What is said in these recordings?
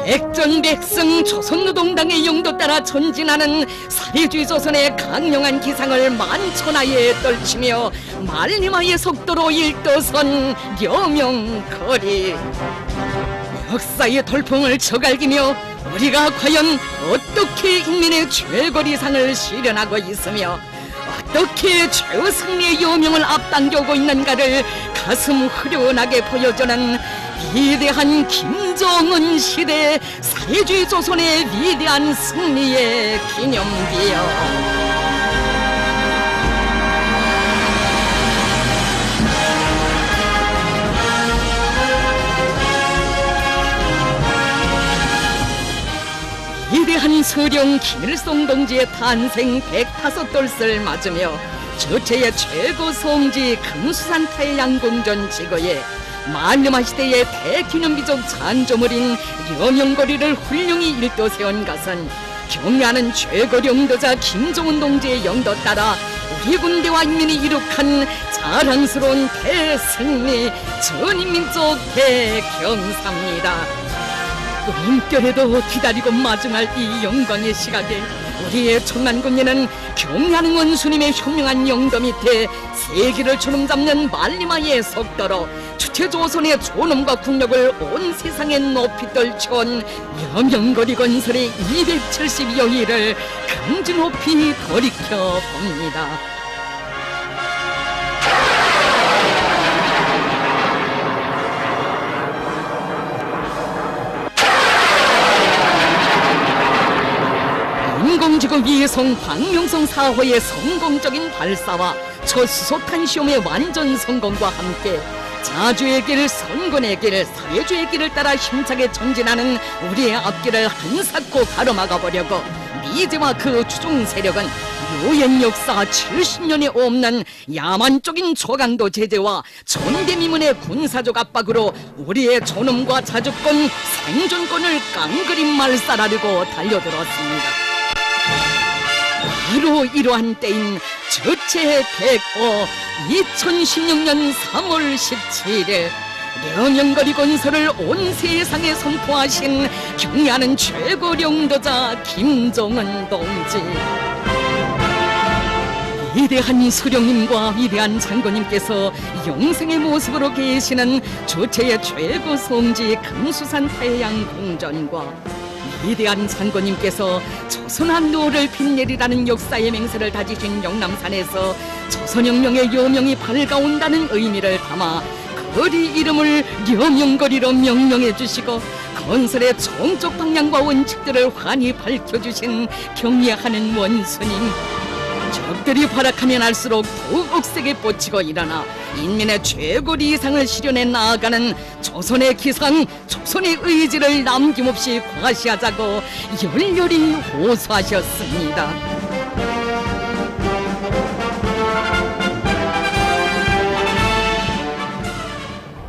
백전백승 조선노동당의 용도 따라 전진하는 사회주의 조선의 강력한 기상을 만천하에 떨치며 말리마의 속도로 일떠선 여명거리. 역사의 돌풍을 저갈기며 우리가 과연 어떻게 인민의 최거리상을 실현하고 있으며 어떻게 최승리의 여명을 앞당겨오고 있는가를 가슴 후련하게 보여주는 위대한 김정은 시대 사회주의 조선의 위대한 승리의 기념비요. 위대한 서령 김일성 동지의 탄생 105돌을 맞으며 저체의 최고 성지 금수산 태양궁전 지거에 말리마 시대의 대기념비적 잔조물인 여명거리를 훌륭히 일떠세운 것은 경애하는 최고 영도자 김정은 동지의 영도 따라 우리 군대와 인민이 이룩한 자랑스러운 대승리 전인민족 대경사입니다. 꿈결에도 기다리고 마중할 이 영광의 시각에 우리의 천만군인은 경애하는 원수님의 현명한 영도 밑에 세기를 주름잡는 말리마의 속도로 주체조선의 존엄과 국력을 온 세상에 높이 떨쳐온 여명거리 건설의 270여일을 강주 높이 돌이켜 봅니다. 인공지구 위성 광명성 4호의 성공적인 발사와 첫 수소탄 시험의 완전 성공과 함께 자주의 길, 선군의 길, 사회주의 길을 따라 힘차게 전진하는 우리의 앞길을 한사코 가로막아 보려고 미제와 그 추종 세력은 유엔 역사 70년에 없는 야만적인 초강도 제재와 전대미문의 군사적 압박으로 우리의 존엄과 자주권, 생존권을 깡그리 말살하려고 달려들었습니다. 바로 이러한 때인 저체 105 2016년 3월 17일 여명거리 건설을 온 세상에 선포하신 경애하는 최고 영도자 김정은 동지. 위대한 수령님과 위대한 장군님께서 영생의 모습으로 계시는 저체의 최고 성지 금수산 태양궁전과 위대한 장군님께서 조선한 노를 빛내리라는 역사의 맹세를 다지신 영남산에서 조선혁명의 여명이 밝아온다는 의미를 담아 거리 이름을 여명거리로 명명해 주시고 건설의 정적 방향과 원칙들을 환히 밝혀주신 경애하는 원수님. 적들이 발악하면 할수록 더욱 억세게 뻗치고 일어나 인민의 최고리 이상을 실현해 나아가는 조선의 기상, 조선의 의지를 남김없이 과시하자고 열렬히 호소하셨습니다.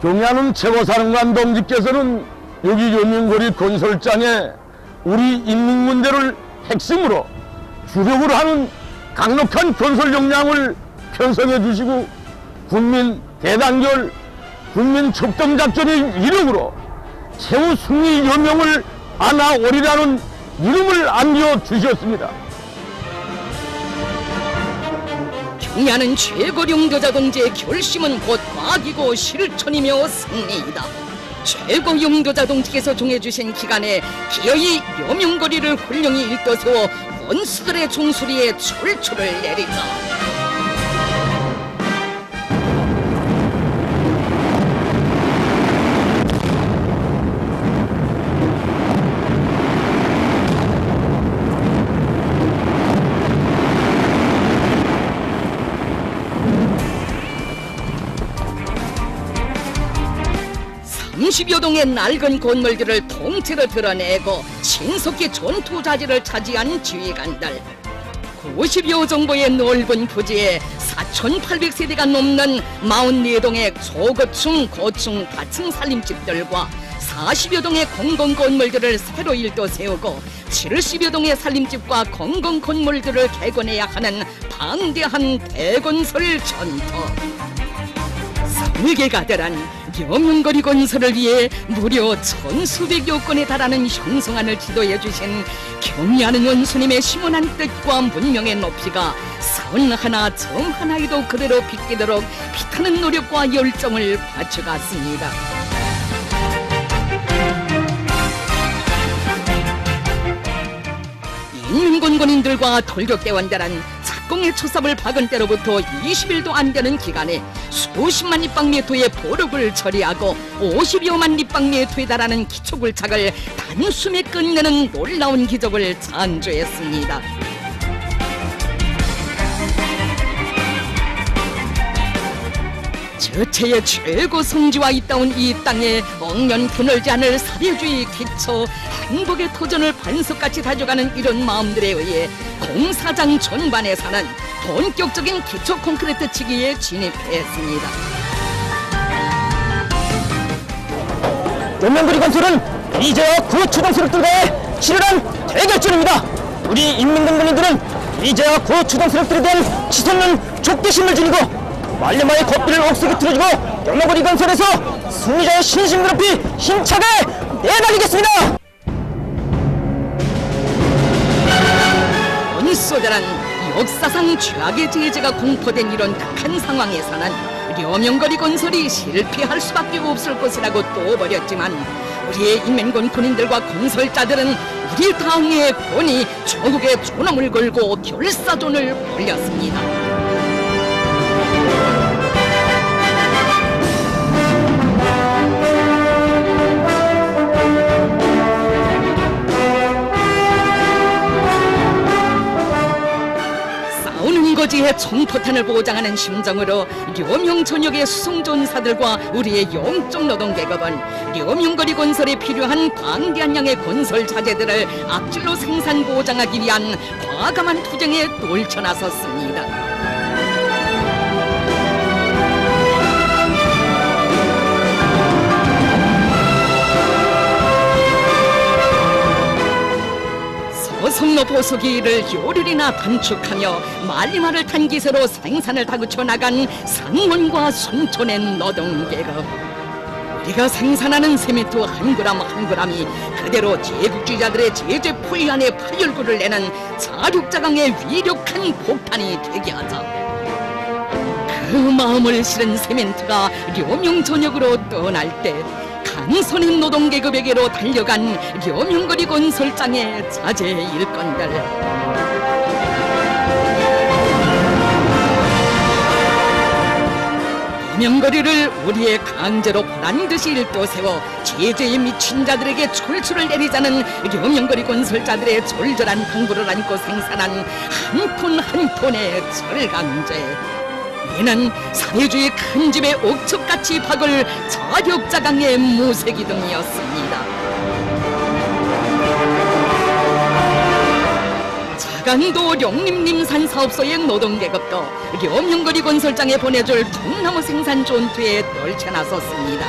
경애하는 최고사령관 동지께서는 여기 여명거리 건설장에 우리 인민군대를 핵심으로 주력으로 하는 강력한 건설 역량을 편성해 주시고 군민 대단결, 군민 첩동작전의 이름으로 최후 승리 여명을 안아오리라는 이름을 안겨주셨습니다. 경애하는 최고 영도자 동지의 결심은 곧 과학이고 실천이며 승리이다. 최고 영도자 동지께서 정해주신 기간에 기어이 여명거리를 훌륭히 일떠세워 원수들의 종소리에 철초를 내리자. 30여 동의 낡은 건물들을 통째로 드러내고 신속히 전투자지를 차지한 지휘관들, 90여 정도의 넓은 부지에 4,800세대가 넘는 44동의 초고층, 고층, 다층 살림집들과 40여 동의 공공건물들을 새로 일도 세우고 70여 동의 살림집과 공공건물들을 개건해야 하는 방대한 대건설 전투. 설계가들은 려명거리 건설을 위해 무려 1,000수백여 건에 달하는 형성안을 지도해 주신 경의하는 원수님의 심원한 뜻과 문명의 높이가 선 하나 점 하나에도 그대로 비끼도록 피타는 노력과 열정을 바쳐갔습니다. 인민군군인들과 돌격대원들은 작공의 초삽을 박은 때로부터 20일도 안 되는 기간에 수십만立方미터의 보력을 처리하고 50여만立方미터에 달하는 기초굴착을 단숨에 끝내는 놀라운 기적을 창조했습니다. 저체의 최고 성지와 있다운 이 땅에 억년 드늘지 않을 사회주의 기초 행복의 도전을 반석같이 다져가는 이런 마음들에 의해 공사장 전반에서는 본격적인 기초 콘크리트 치기에 진입했습니다. 려명거리 건설은 이제와 구초등수력들과의 치열한 대결전입니다. 우리 인민군군인들은 이제와 구초등수력들에 대한 치솟는 족대심을 지니고 말리마의 겉비를 억세게 틀어주고 려명거리 건설에서 승리자의 신심을 높이 힘차게 내달리겠습니다. 원소대란 역사상 최악의 제재가 공포된 이런 극한 상황에서는 려명거리 건설이 실패할 수밖에 없을 것이라고 또 버렸지만 우리의 인민군 군인들과 건설자들은 우리 당의 권위 조국의 존엄을 걸고 결사존을 벌였습니다. 거지의 총포탄을 보장하는 심정으로 려명 전역의 수송전사들과 우리의 영적 노동계급은 려명거리 건설에 필요한 방대한 양의 건설 자재들을 악질로 생산 보장하기 위한 과감한 투쟁에 떨쳐나섰습니다. 서성로 보수기를 요리나 단축하며 말리마를 탄 기세로 생산을 다그쳐 나간 상원과 송촌의 노동계급. 우리가 생산하는 세멘트 한 그램 한 그램이 그대로 제국주의자들의 제재 포위 안에 파열구를 내는 자륙자강의 위력한 폭탄이 되게 하자. 그 마음을 실은 세멘트가 려명 전역으로 떠날 때 강선인 노동계급에게로 달려간 려명거리 건설장의 자제일 건들. 려명거리를 우리의 강제로 보란듯이 일도세워 제재에 미친 자들에게 철수를 내리자는 려명거리 건설자들의 절절한 당부를 안고 생산한 한 톤 한 톤의 철강제. 이는 사회주의 큰 집에 옥석같이 박을 자력자강의 무쇠기둥이었습니다. 자강도 령림림산 사업소의 노동계급도 려명거리 건설장에 보내줄 통나무 생산 전투에 떨쳐나섰습니다.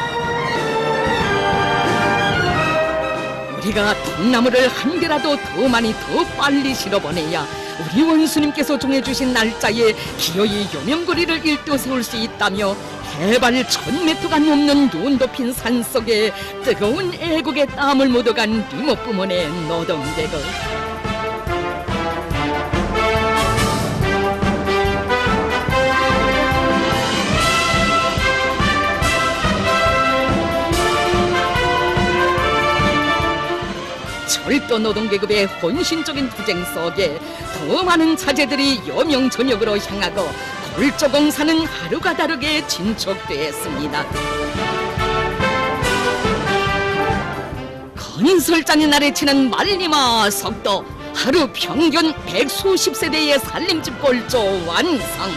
우리가 통나무를 한 개라도 더 많이 더 빨리 실어보내야 우리 원수님께서 정해주신 날짜에 기어이 려명거리를 일떠세울 수 있다며 해발 1000m가 넘는 눈 덮인 산속에 뜨거운 애국의 땀을 묻어간 리모부문의 노동계급. 철도 노동계급의 헌신적인 투쟁 속에 더 많은 자재들이 여명 전역으로 향하고 골조공사는 하루가 다르게 진척되었습니다. 건설장의 날에 치는 말리마 석도 하루 평균 100수십 세대의 살림집 골조 완성.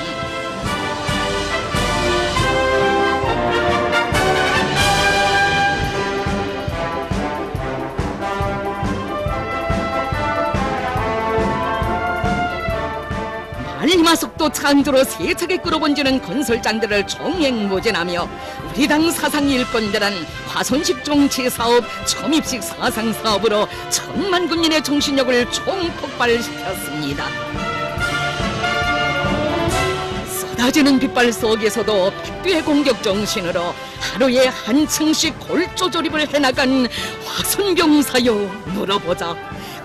말리마석도 창조로 세차게 끌어번지는 건설장들을 종횡무진하며 우리 당 사상 일꾼들은 화손식 정치사업, 첨입식 사상사업으로 천만 군인의 정신력을 총폭발시켰습니다. 쏟아지는 빗발 속에서도 백두의 공격 정신으로 하루에 한 층씩 골조 조립을 해나간 화순병사여 물어보자.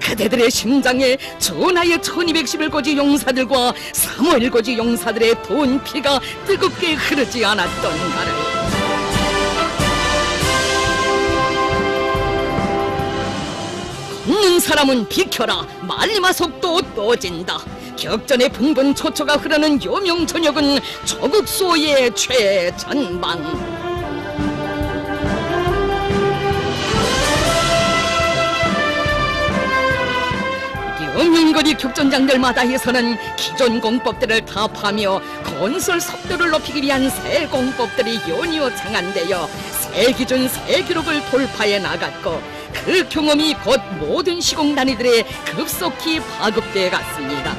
그대들의 심장에 전하의 1211고지 용사들과 사무엘고지 용사들의 돈 피가 뜨겁게 흐르지 않았던가를. 걷는 사람은 비켜라. 말리마 속도 또진다. 격전의 분분초초가 흐르는 요명저녁은 조국수호의 최전방. 영영거리 격전장들마다에서는 기존 공법들을 타파하며 건설 속도를 높이기 위한 새 공법들이 연이어 창안되어 새 기준 새 기록을 돌파해 나갔고, 그 경험이 곧 모든 시공 단위들에 급속히 파급돼 갔습니다.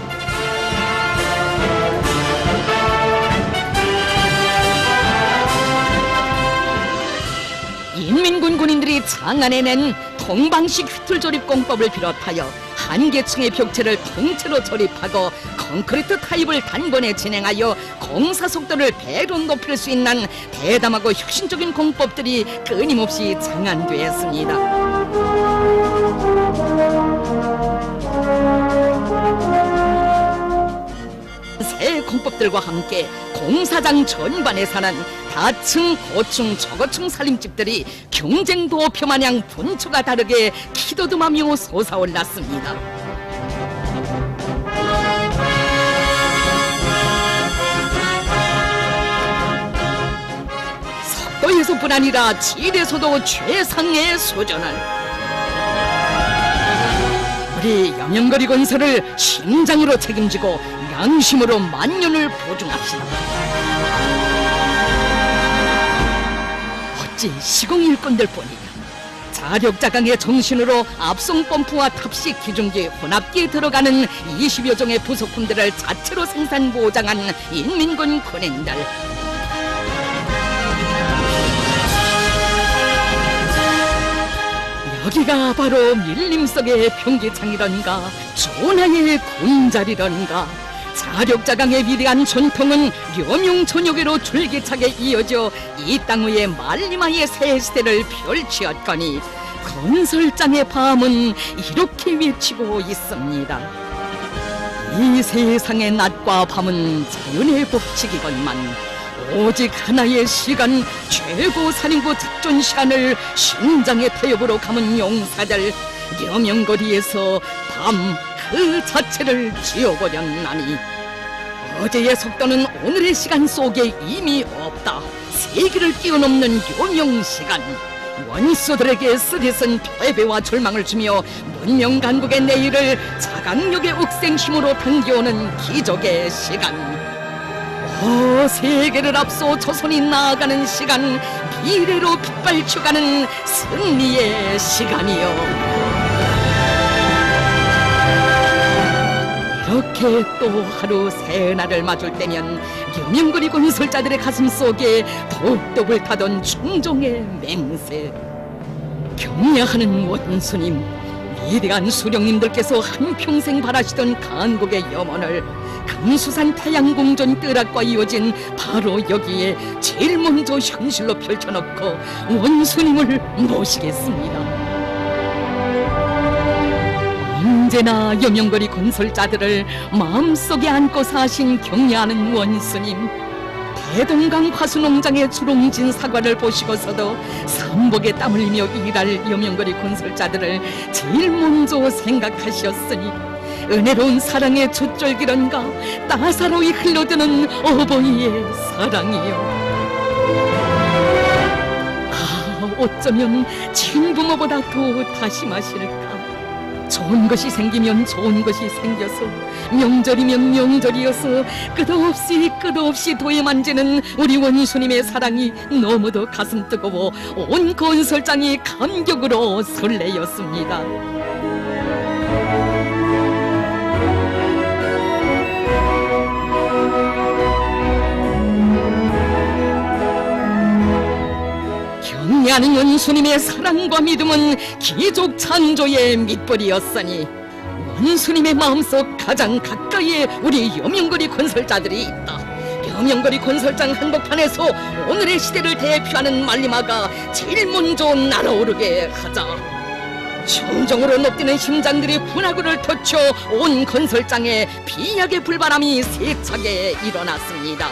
인민군 군인들이 창안해낸 동방식 휘틀조립 공법을 비롯하여 한 계층의 벽체를 통째로 조립하고 콘크리트 타입을 단번에 진행하여 공사 속도를 배로 높일 수 있는 대담하고 혁신적인 공법들이 끊임없이 창안되었습니다. 새 공법들과 함께 공사장 전반에서는 다층, 고층, 저고층 살림집들이 경쟁 도표 마냥 분초가 다르게 키돋음하며 솟아올랐습니다. 속도에서뿐 아니라 질에서도 최상의 수준을. 우리 염영거리 건설을 심장으로 책임지고 양심으로 만년을 보증합시다. 어찌 시공일꾼들 뿐이냐. 자력자강의 정신으로 압송 펌프와 탑식 기중기, 혼합기에 들어가는 20여 종의 부속품들을 자체로 생산 보장한 인민군 군인들. 여기가 바로 밀림 속의 병기창이던가, 조나의 군자리던가. 자력자강의 위대한 전통은 려명전역으로 줄기차게 이어져 이 땅 위에 말리마의 새 시대를 펼치었거니, 건설장의 밤은 이렇게 외치고 있습니다. 이 세상의 낮과 밤은 자연의 법칙이건만 오직 하나의 시간, 최고 살인구 작전 시간을 심장의 태엽으로 감은 용사들, 려명거리에서 밤 그 자체를 지어버렸나니 어제의 속도는 오늘의 시간 속에 이미 없다. 세기를 뛰어넘는 요명시간, 원수들에게 쓰디쓴 패배와 절망을 주며 문명 강국의 내일을 자강력의 억센 힘으로 당겨오는 기적의 시간, 세계를 앞서 조선이 나아가는 시간, 미래로 빗발쳐가는 승리의 시간이요. 이렇게 또 하루 새 날을 맞을 때면 려명거리 건설자들의 가슴 속에 더욱더 불타던 충종의 맹세. 경례하는 원수님, 위대한 수령님들께서 한평생 바라시던 강국의 염원을 금수산 태양궁전 뜰악과 이어진 바로 여기에 제일 먼저 현실로 펼쳐놓고 원수님을 모시겠습니다. 언제나 염영거리 건설자들을 마음속에 안고 사신 경례하는 원수님, 대동강 화수농장의 주롱진 사과를 보시고서도 삼복에 땀 흘리며 일할 염영거리 건설자들을 제일 먼저 생각하셨으니 은혜로운 사랑의 젖절기런가 따사로이 흘러드는 어버이의 사랑이요. 어쩌면 친부모보다 더 다심하실까. 좋은 것이 생기면 좋은 것이 생겨서, 명절이면 명절이어서 끝없이 도에만지는 우리 원수님의 사랑이 너무도 가슴 뜨거워 온 건설장이 감격으로 설레였습니다. 경례하는 원수님의 사랑과 믿음은 기족 창조의 밑불이었으니 원수님의 마음속 가장 가까이에 우리 염영거리 건설자들이 있다. 여명거리 건설장 한복판에서 오늘의 시대를 대표하는 말리마가 제일 먼저 날아오르게 하자 청정으로 높뛰는 심장들이 분화구를 터쳐 온 건설장에 비약의 불바람이 세차게 일어났습니다.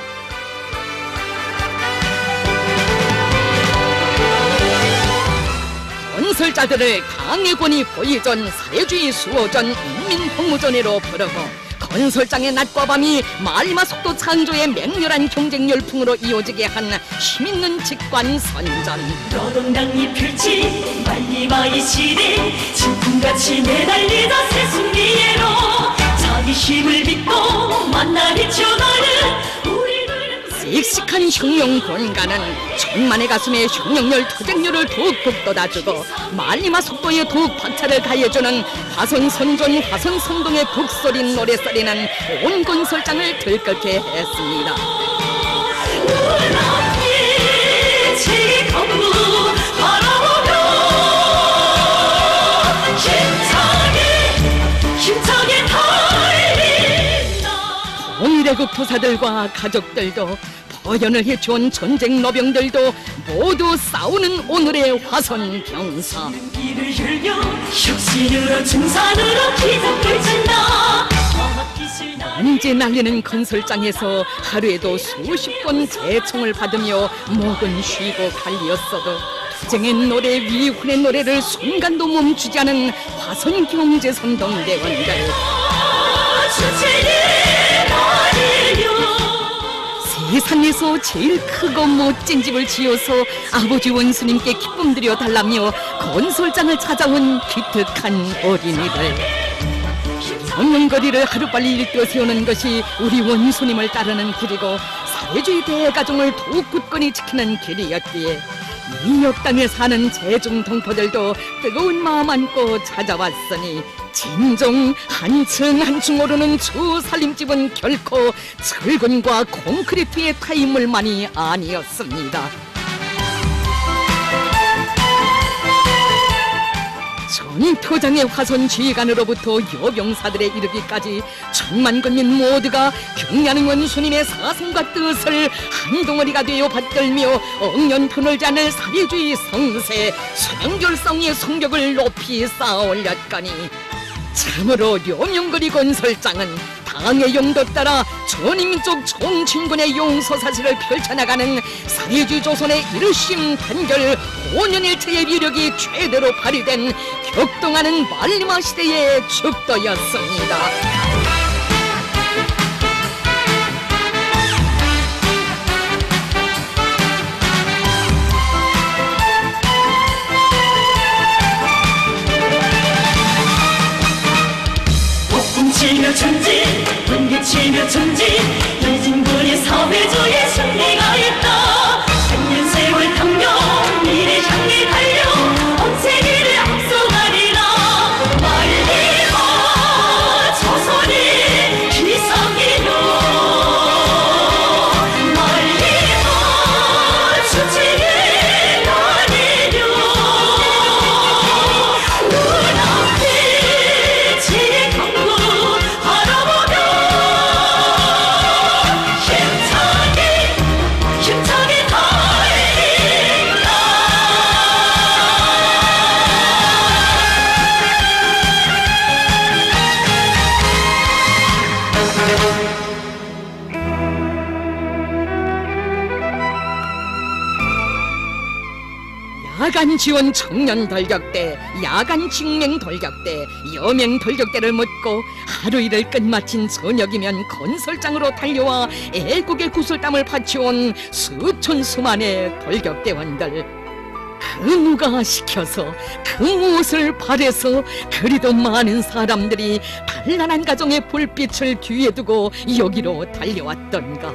건설자들을 당해권이 보이전 사회주의 수호전 인민복무전으로 부르고 건설장의 낮과 밤이 말리마 속도 창조의 맹렬한 경쟁 열풍으로 이어지게 한 힘있는 직관선전. 노동당이 펼친 말리마의 시대 질풍같이 내달리다 새순기예로 자기 힘을 믿고 만나 비춰가는 씩씩한 혁명 본가는 천만의 가슴에 혁명열 투쟁률을 더욱 북돋아주고 말리마 속도에 더욱 박차를 가해주는 화선선전 화선선동의 북소린 노래소리는 온 건설장을 들끓게 했습니다. 눈앞에 제 건물 바라보며 힘차게 달린다. 동일애국 부사들과 가족들도 포연을 해쳐온 전쟁 노병들도 모두 싸우는 오늘의 화선병사. 길을 열려 혁신으로 증산으로 기적을 찬다. 먼지 날리는 건설장에서 하루에도 수십 번 재청을 받으며 목은 쉬고 갈리었어도 투쟁의 노래 위훈의 노래를 순간도 멈추지 않은 화선경제선동대원들. 세상에서 제일 크고 멋진 집을 지어서 아버지 원수님께 기쁨 드려 달라며 건설장을 찾아온 기특한 어린이들. 혁명거리를 하루빨리 일깨워 세우는 것이 우리 원수님을 따르는 길이고 사회주의 대가정을 더욱 굳건히 지키는 길이었기에 이역 땅에 사는 재중 동포들도 뜨거운 마음 안고 찾아왔으니 진정 한층 한층 오르는 주 살림집은 결코 철근과 콘크리트의 타임물만이 아니었습니다. 전투장의 화선 지휘관으로부터 여병사들에 이르기까지 천만 군민 모두가 경례하는 원수님의 사성과 뜻을 한 덩어리가 되어 받들며 억년편을 자는 사회주의 성세 수명결성의 성격을 높이 쌓아올렸거니 참으로 여명거리 건설장은 당의 용도 따라 전인민족 총진군의 용서사슬을 펼쳐나가는 사회주의 조선의 일심 단결 5년일체의 위력이 최대로 발휘된 격동하는 말리마 시대의 축도였습니다. 치며 전진, 분기치며 전진 이진군의 사회주의 승리가 있다. 100년 세월 탕명 미래 향해 달려 온 세계를 앞서가리라. 말리마 조선의 기상이여 말리마 주체의 날이여 눈앞에 제 강구 힘차게 달린다. 야간 지원 청년 돌격대, 야간 직맹 돌격대, 여맹 돌격대를 묻고 하루 일을 끝마친 저녁이면 건설장으로 달려와 애국의 구슬땀을 바치온 수천 수만의 돌격대원들. 그 누가 시켜서 그 무엇을 바래서 그리도 많은 사람들이 단란한 가정의 불빛을 뒤에 두고 여기로 달려왔던가.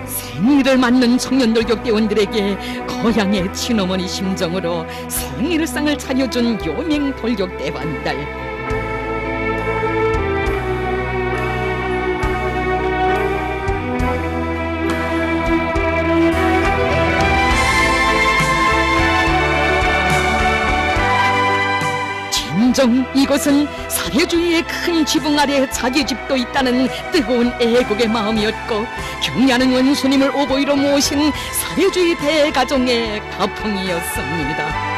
생일을 맞는 청년돌격대원들에게 고향의 친어머니 심정으로 생일상을 차려준 요맹 돌격대원들. 진정 이곳은 사회주의의 큰 지붕 아래 자기 집도 있다는 뜨거운 애국의 마음이었고, 경애하는 원수님을 오보이로 모신 사회주의 대가정의 가풍이었습니다.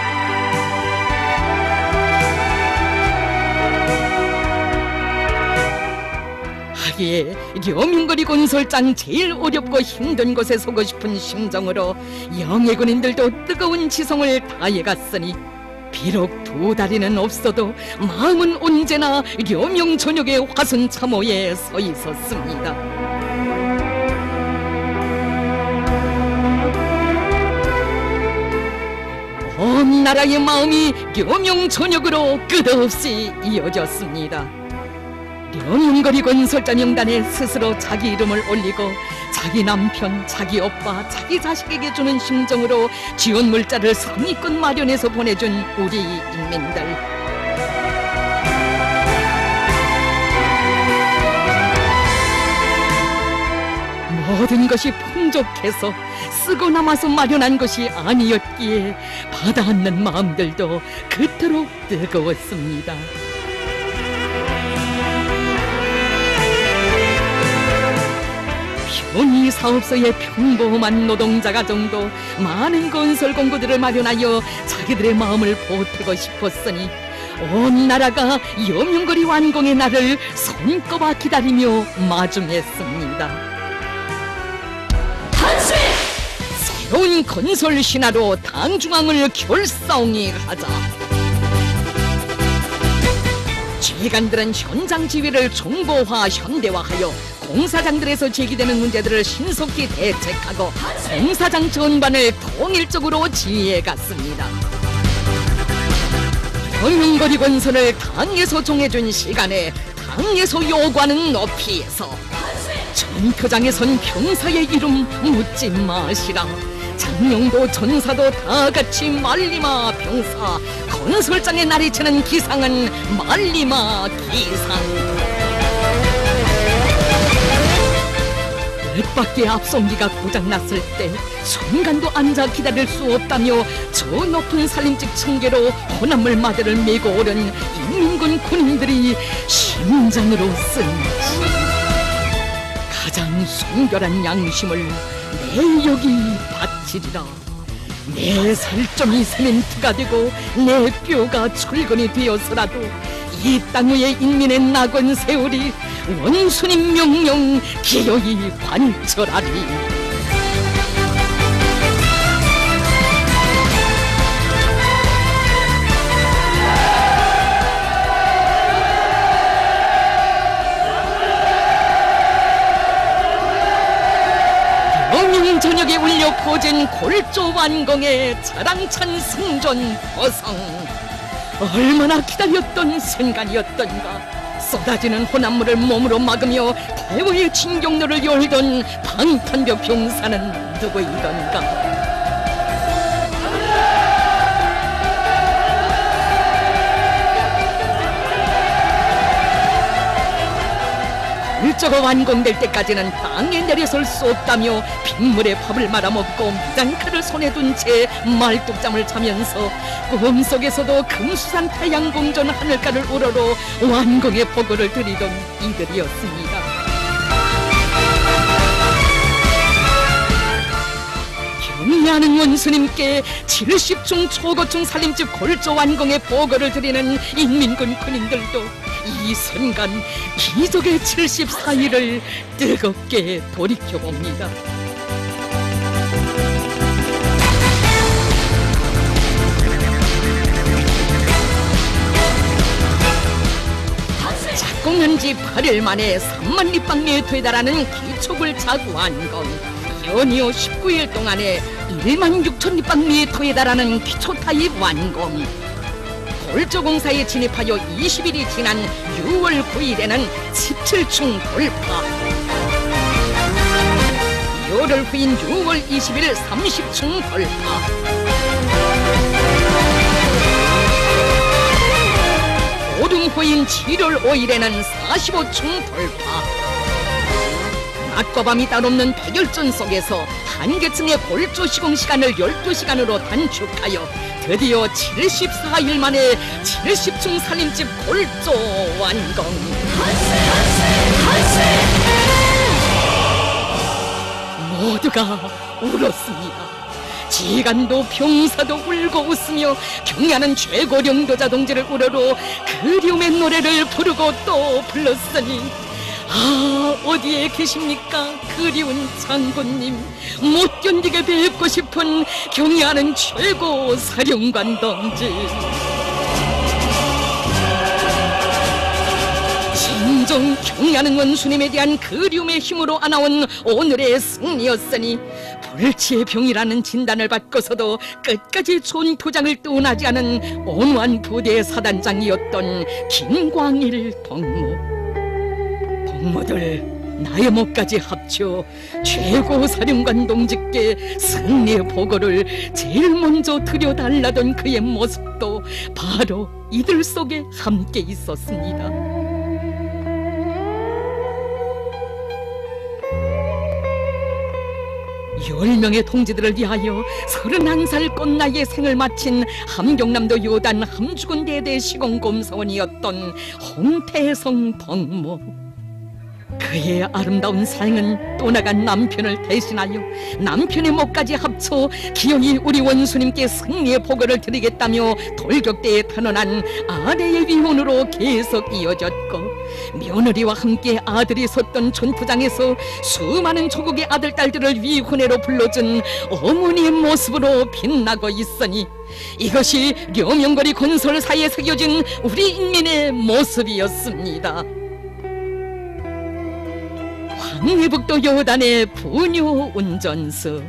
하기에 려명거리 건설장 제일 어렵고 힘든 곳에 서고 싶은 심정으로 영예군인들도 뜨거운 지성을 다해갔으니, 비록 두 다리는 없어도 마음은 언제나 려명 전역의 화순 참호에 서 있었습니다. 온 나라의 마음이 려명 전역으로 끝없이 이어졌습니다. 려명거리 건설자 명단에 스스로 자기 이름을 올리고 자기 남편, 자기 오빠, 자기 자식에게 주는 심정으로 지원 물자를 성의껏 마련해서 보내준 우리 인민들. 모든 것이 풍족해서 쓰고 남아서 마련한 것이 아니었기에 받아안는 마음들도 그토록 뜨거웠습니다. 편의 사업소의 평범한 노동자 가정도 많은 건설 공구들을 마련하여 자기들의 마음을 보태고 싶었으니, 온 나라가 여명거리 완공의 날을 손꼽아 기다리며 마중했습니다. 한세! 새로운 건설 신화로 당중앙을 결사옹이하자. 지휘관들은 현장 지휘를 정보화 현대화하여 공사장들에서 제기되는 문제들을 신속히 대책하고 공사장 전반을 통일적으로 지휘해갔습니다. 려명거리 건설을 당에서 정해준 시간에 당에서 요구하는 높이에서 전표장에 선 병사의 이름 묻지 마시라. 장령도 전사도 다 같이 말리마 병사, 건설장에 날이치는 기상은 말리마 기상. 뜻밖의 앞송기가 고장났을 때 순간도 앉아 기다릴 수 없다며 저 높은 산림집 층계로 혼합물 마대를 메고 오른 인민군 군인들이 심장으로 쓴 가장 순결한 양심을 내 여기 바치리라. 내 살점이 세멘트가 되고 내 뼈가 철근이 되어서라도 이 땅 위에 인민의 낙원 세우리. 원수님 명령 기어이 관철하리. 명령 저녁에 울려 퍼진 골조 완공의 자랑찬 승전 거성. 얼마나 기다렸던 순간이었던가. 쏟아지는 혼합물을 몸으로 막으며 대우의 진경로를 열던 방탄벽 병사는 누구이던가. 일조가 완공될 때까지는 땅에 내려설 수 없다며 빗물에 밥을 말아먹고 무장칼을 손에 둔 채 말뚝잠을 자면서 꿈속에서도 금수산 태양궁전 하늘가를 우러러 완공의 보고를 드리던 이들이었습니다. 경의하는 원수님께 70층 초고층 살림집 골조 완공의 보고를 드리는 인민군 군인들도 이 순간 기적의 74일을 뜨겁게 돌이켜봅니다. 작공한 지 8일 만에 3만立方米에 되달하는 기초굴착 완공. 연이어 19일 동안에 1만 6천立方米에 되달하는 기초 타입 완공. 골조공사에 진입하여 20일이 지난 6월 9일에는 17층 돌파. 열흘 후인 6월 20일 30층 돌파. 보름 후인 7월 5일에는 45층 돌파. 낮과 밤이 따로 없는 백열전 속에서 한계층의 골조 시공 시간을 12시간으로 단축하여 드디어 74일 만에 70층 살림집 골조 완공. 모두가 울었습니다. 지간도 병사도 울고 웃으며 경야는 최고 영도자 동지를 우러러 그리움의 노래를 부르고 또 불렀으니, 아, 어디에 계십니까 그리운 장군님. 못 견디게 뵙고 싶은 경야는 최고 사령관 동지. 진정 경야는 원수님에 대한 그리움의 힘으로 안아온 오늘의 승리였으니, 불치의 병이라는 진단을 받고서도 끝까지 존표장을 떠나지 않은 온화한 부대 사단장이었던 김광일 동무. 동무들 나의 목까지 합쳐 최고 사령관 동지께 승리의 보고를 제일 먼저 드려달라던 그의 모습도 바로 이들 속에 함께 있었습니다. 10명의 동지들을 위하여 31살 꽃나이의 생을 마친 함경남도 요단 함주군 대대 시공검사원이었던 홍태성 동무. 그의 아름다운 삶은 떠나간 남편을 대신하여 남편의 목까지 합쳐 기어이 우리 원수님께 승리의 보고를 드리겠다며 돌격대에 탄원한 아내의 위혼으로 계속 이어졌고, 며느리와 함께 아들이 섰던 전투장에서 수많은 조국의 아들, 딸들을 위훈회로 불러준 어머니의 모습으로 빛나고 있으니, 이것이 려명거리 건설사에 새겨진 우리 인민의 모습이었습니다. 황해북도 여단의 부녀 운전수,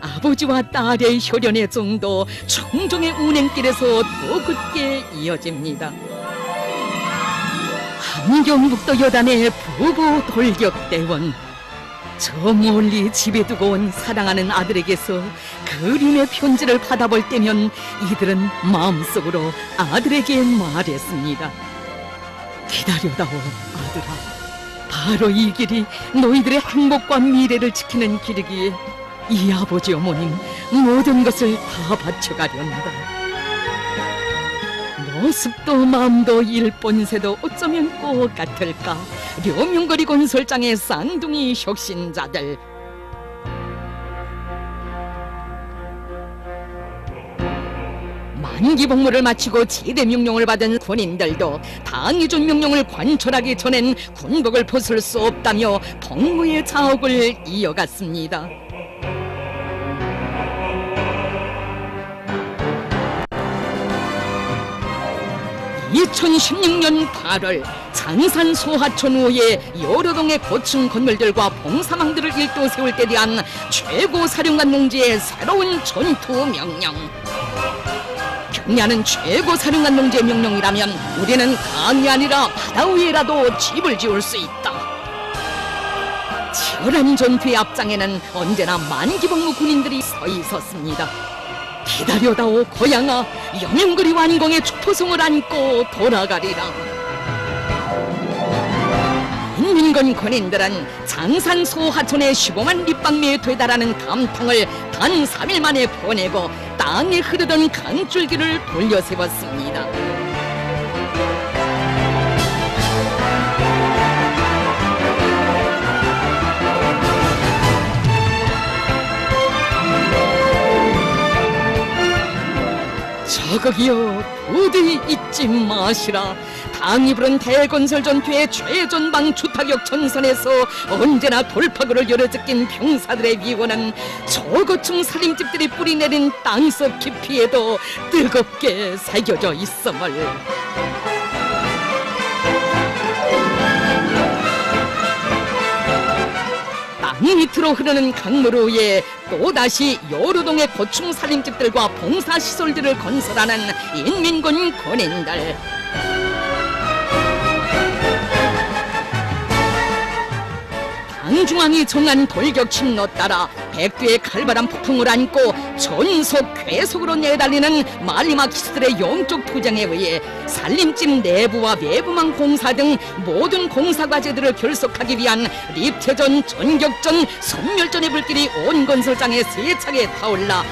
아버지와 딸의 혈연의 정도 청정의 운행길에서 더 굳게 이어집니다. 함경북도 여단의 부부 돌격대원, 저 멀리 집에 두고 온 사랑하는 아들에게서 그림의 편지를 받아볼 때면 이들은 마음속으로 아들에게 말했습니다. 기다려다오 아들아, 바로 이 길이 너희들의 행복과 미래를 지키는 길이기에 이 아버지 어머님 모든 것을 다 바쳐가련다. 모습도 마음도 일본새도 어쩌면 꼭 같을까. 려명거리 건설장의 쌍둥이 혁신자들. 만기 복무를 마치고 제대 명령을 받은 군인들도 당이 준 명령을 관철하기 전엔 군복을 벗을 수 없다며 복무의 자옥을 이어갔습니다. 2016년 8월 장산 소하천우에 여러 동의 고층 건물들과 봉사망들을 일도 세울 때 대한 최고 사령관 동지의 새로운 전투 명령. 경야는 최고 사령관 동지의 명령이라면 우리는 강이 아니라 바다 위에라도 집을 지을 수 있다. 치열한 전투의 앞장에는 언제나 만기복무 군인들이 서 있었습니다. 기다려다오 고향아, 여명거리 완공의 축포성을 안고 돌아가리라. 인민군 군인들은 장산 소하천의 15만 립방매에 되달하는 감탕을 단 3일 만에 보내고 땅에 흐르던 강줄기를 돌려세웠습니다. 저거기여 부디 잊지 마시라. 당이 부른 대건설 전투의 최전방 주타격 전선에서 언제나 돌파구를 열어뜯긴 병사들의 위원은 저고층 살림집들이 뿌리내린 땅속 깊이에도 뜨겁게 새겨져 있음을. 땅 밑으로 흐르는 강물 위에 또다시 여러 동의 고층 살림집들과 봉사시설들을 건설하는 인민군 군인들. 당중앙이 정한 돌격 침로 따라 백두의 칼바람 폭풍을 안고 전속 괴속으로 내달리는 말리마 기수들의 영적 투쟁에 의해 살림집 내부와 외부망 공사 등 모든 공사 과제들을 결속하기 위한 립체전, 전격전, 선멸전의 불길이 온 건설장에 세차게 타올라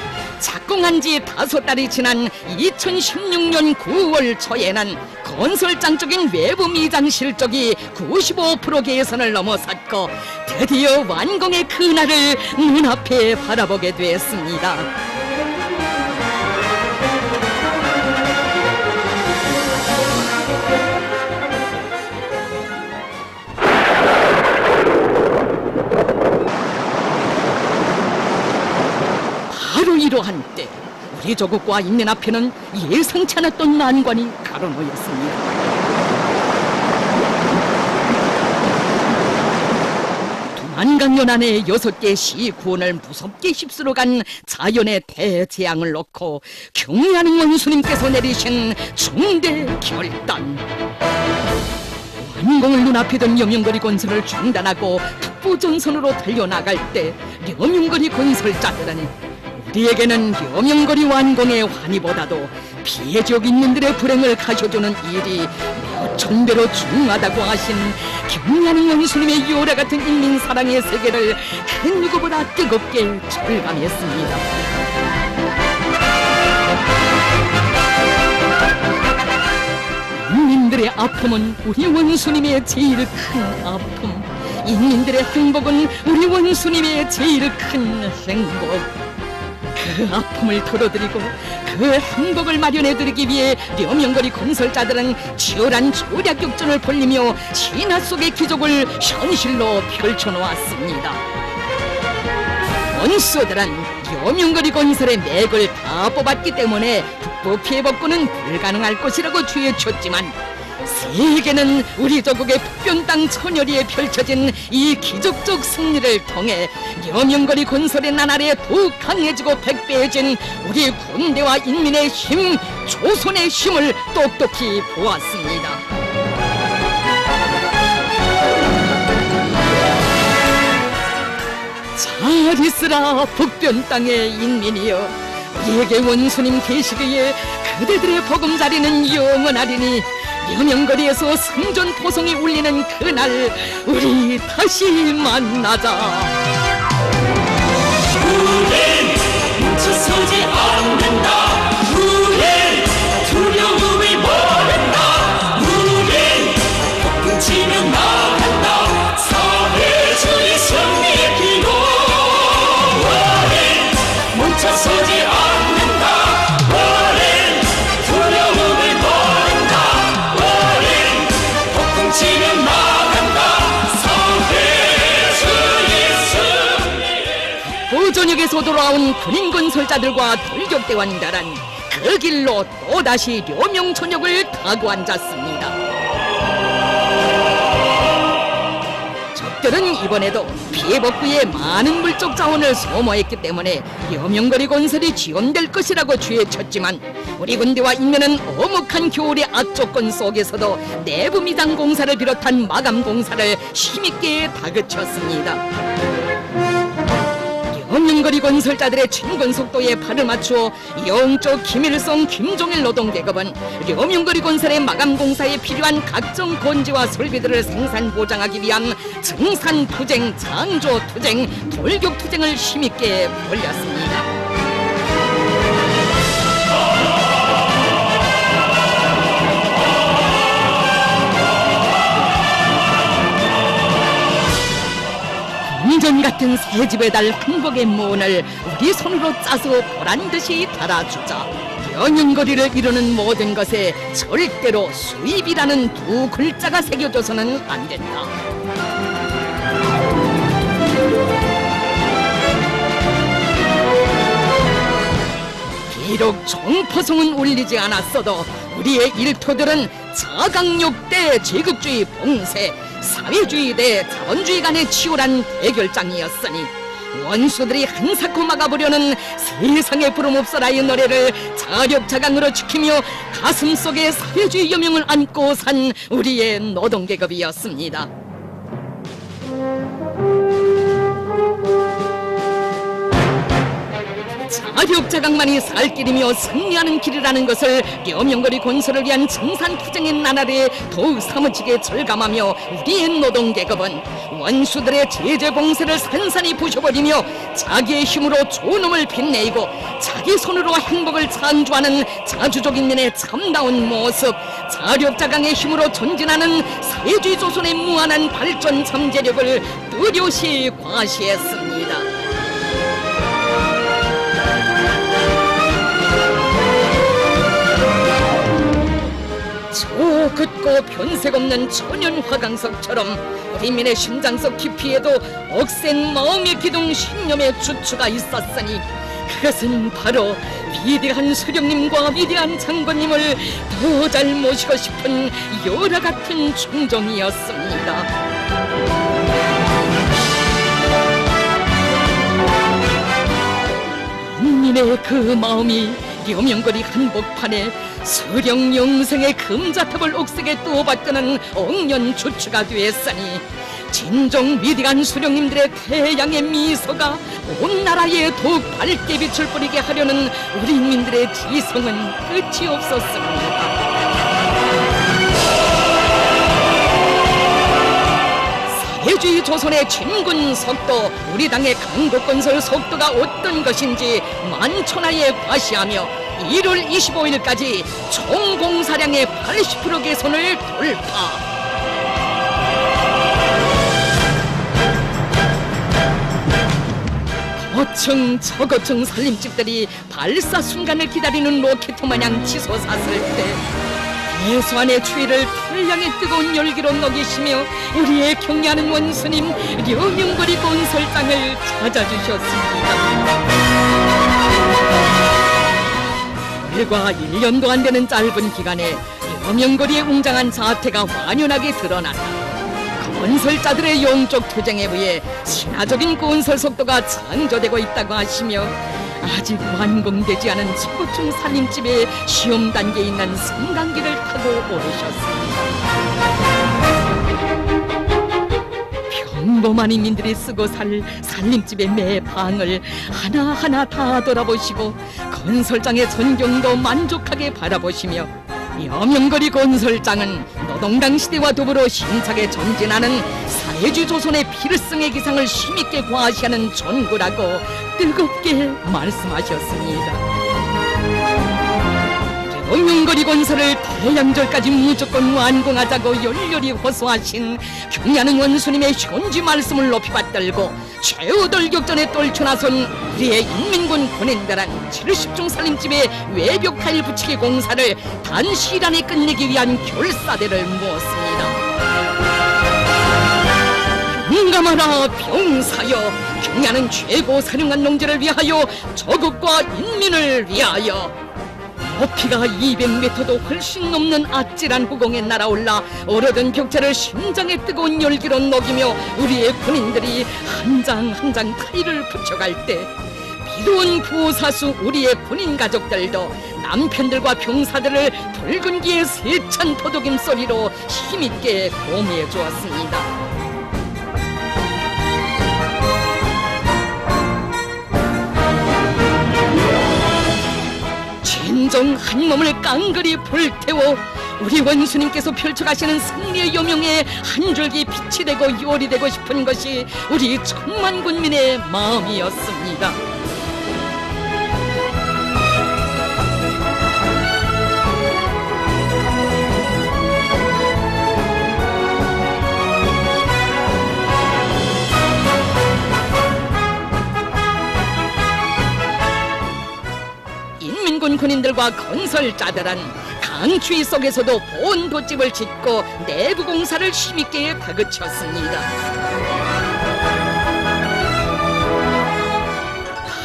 착공한 지 5달이 지난 2016년 9월 초에는 건설장 쪽인 외부 미장 실적이 95% 개선을 넘어섰고 드디어 완공의 그날을 눈앞에 바라보게 됐습니다. 바로 이러한 때 우리 조국과 인민 앞에는 예상치 않았던 난관이 가로놓였습니다. 두만강연 안에 6개 시군을 무섭게 휩쓸어 간 자연의 대재앙을 놓고 경애하는 원수님께서 내리신 중대 결단. 완공을 눈앞에 둔 려명거리 건설을 중단하고 북부전선으로 달려나갈 때 려명거리 건설자들은 우리에게는 려명거리 완공의 환희보다도 피해 지역 인민들의 불행을 가셔주는 일이 몇천 배로 중요하다고 하신 경애하는 원수님의 요래 같은 인민 사랑의 세계를 그 누구보다 뜨겁게 절감했습니다. 인민들의 아픔은 우리 원수님의 제일 큰 아픔, 인민들의 행복은 우리 원수님의 제일 큰 행복. 그 아픔을 덜어드리고 그 행복을 마련해드리기 위해 려명거리 건설자들은 치열한 조략격전을 벌이며 신화 속의 기적을 현실로 펼쳐놓았습니다. 원수들은 려명거리 건설의 맥을 다 뽑았기 때문에 북부 피해복구는 불가능할 것이라고 주의쳤지만 세계는 우리 조국의 북변 땅 천여리에 펼쳐진 이 기적적 승리를 통해 려명거리 건설의 나날에 더욱 강해지고 백배해진 우리 군대와 인민의 힘, 조선의 힘을 똑똑히 보았습니다. 잘 있으라 북변 땅의 인민이여, 우리에게 원수님 계시기에 그대들의 보금자리는 영원하리니 려명거리에서 승전 포성이 울리는 그날 우리 다시 만나자. 우린 멈춰서지 않는다. 우린 두려움을 모른다. 우린 폭풍치며 나간다. 사회주의 승리의 기로. 우린 멈춰서지 않는다. 우린 두려움을 모른다. 우린 폭풍치며 나간다. 사회주의 승리. 오전역에서 돌아온 군인건설자들과 돌격대원들은 그 길로 또다시 려명천역을 타고 앉았습니다. 적들은 이번에도 피해복구에 많은 물적 자원을 소모했기 때문에 려명거리 건설이 지연될 것이라고 주의쳤지만 우리 군대와 인민은 엄혹한 겨울의 악조건 속에서도 내부 미장 공사를 비롯한 마감 공사를 힘있게 다그쳤습니다. 려명거리 건설자들의 진군 속도에 발을 맞추어 영적 김일성, 김종일 노동계급은 려명거리 건설의 마감 공사에 필요한 각종 건지와 설비들을 생산 보장하기 위한 증산투쟁, 창조투쟁, 돌격투쟁을 힘있게 벌였습니다. 공전 같은 새집의 달 행복의 문을 우리 손으로 짜서 보란듯이 달아주자. 려명거리를 이루는 모든 것에 절대로 수입이라는 두 글자가 새겨져서는 안 된다. 비록 총포성은 울리지 않았어도 우리의 일터들은 자강욕대 제국주의 봉쇄, 사회주의 대 자본주의 간의 치열한 대결장이었으니 원수들이 한사코 막아보려는 세상에 부름없어라의 노래를 자력자강으로 지키며 가슴속에 사회주의 여명을 안고 산 우리의 노동계급이었습니다. 자력자강만이 살 길이며 승리하는 길이라는 것을 려명거리 건설을 위한 증산투쟁의 나날에 더욱 사무치게 절감하며 우리의 노동계급은 원수들의 제재봉쇄를 산산히 부셔버리며 자기의 힘으로 존엄을 빛내고 자기 손으로 행복을 창조하는 자주족인민의 참다운 모습, 자력자강의 힘으로 전진하는 사회주의 조선의 무한한 발전 잠재력을 뚜렷이 과시했습니다. 저 긋고 변색 없는 천연 화강석처럼 우리민의 심장 속 깊이에도 억센 마음의 기둥 신념의 주추가 있었으니 그것은 바로 위대한 수령님과 위대한 장군님을 더 잘 모시고 싶은 열화 같은 충정이었습니다. 인민의 그 마음이 려명거리 한복판에 수령 영생의 금자탑을 옥색에 떠받드는 억년 주추가 되었으니 진정 위대한 수령님들의 태양의 미소가 온 나라에 더욱 밝게 빛을 뿌리게 하려는 우리 인민들의 지성은 끝이 없었습니다. 사회주의 조선의 진군 속도, 우리 당의 강국건설 속도가 어떤 것인지 만천하에 과시하며 1월 25일까지 총 공사량의 80% 개선을 돌파. 고층 저고층 살림집들이 발사 순간을 기다리는 로켓 마냥 치솟았을 때 예수안의 추위를 태양의 뜨거운 열기로 녹이시며 우리의 경애하는 원수님 려명거리 건설장을 찾아주셨습니다. 불과 1년도 안 되는 짧은 기간에 려명거리의 웅장한 자태가 완연하게 드러났다. 건설자들의 영적 투쟁에 의해 신화적인 건설 속도가 창조되고 있다고 하시며 아직 완공되지 않은 최고층 살림집의 시험 단계에 있는 승강기를 타고 오르셨습니다. 평범한 인민들이 쓰고 살 살림집의 매 방을 하나하나 다 돌아보시고 건설장의 전경도 만족하게 바라보시며 려명거리 건설장은 노동당 시대와 더불어 힘차게 전진하는 사회주의 조선의 필승의 기상을 힘있게 과시하는 전구라고 뜨겁게 말씀하셨습니다. 려명거리 건설을 대양절까지 무조건 완공하자고 열렬히 호소하신 경애하는 원수님의 현지 말씀을 높이 받들고 최후돌 격전에 떨쳐나선 우리의 인민군 군인들은 70중 살림집의 외벽 타일 붙이기 공사를 단시간에 끝내기 위한 결사대를 모았습니다. 용감하라 병사여, 경애하는 최고 사령관 농제를 위하여 조국과 인민을 위하여. 높이가 200m도 훨씬 넘는 아찔한 후공에 날아올라 오래된 벽체를 심장의 뜨거운 열기로 녹이며 우리의 군인들이 한 장 한 장 타일을 붙여갈 때 비로운 부사수 우리의 군인 가족들도 남편들과 병사들을 붉은 기의 세찬 포도김 소리로 힘있게 공유해 주었습니다. 진정 한 몸을 깡그리 불태워 우리 원수님께서 펼쳐가시는 승리의 여명에 한 줄기 빛이 되고 열이 되고 싶은 것이 우리 천만 군민의 마음이었습니다. 인민군 군인들과 건설자들은 강추위 속에서도 보온 돛집을 짓고 내부 공사를 힘있게 다그쳤습니다.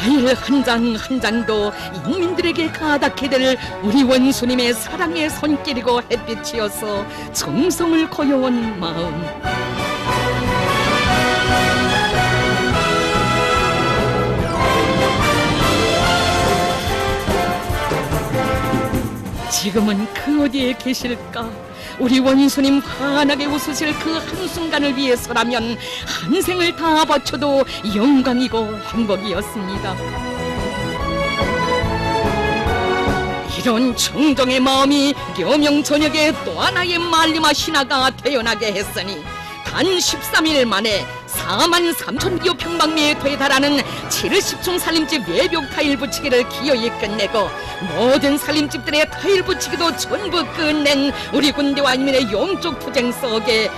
타일 한 장 한 장도 인민들에게 가닿게 될 우리 원수님의 사랑의 손길이고 햇빛이어서 정성을 고여온 마음. 지금은 그 어디에 계실까? 우리 원수님 환하게 웃으실 그 한순간을 위해서라면 한 생을 다 바쳐도 영광이고 행복이었습니다. 이런 충정의 마음이 묘명 전역에 또 하나의 말리마 신하가 태어나게 했으니 단 13일 만에 43,000여 평방미에 되달하는 70층 살림집 외벽 타일 붙이기를 기어이 끝내고 모든 살림집들의 타일 붙이기도 전부 끝낸 우리 군대와 인민의 영적 투쟁 속에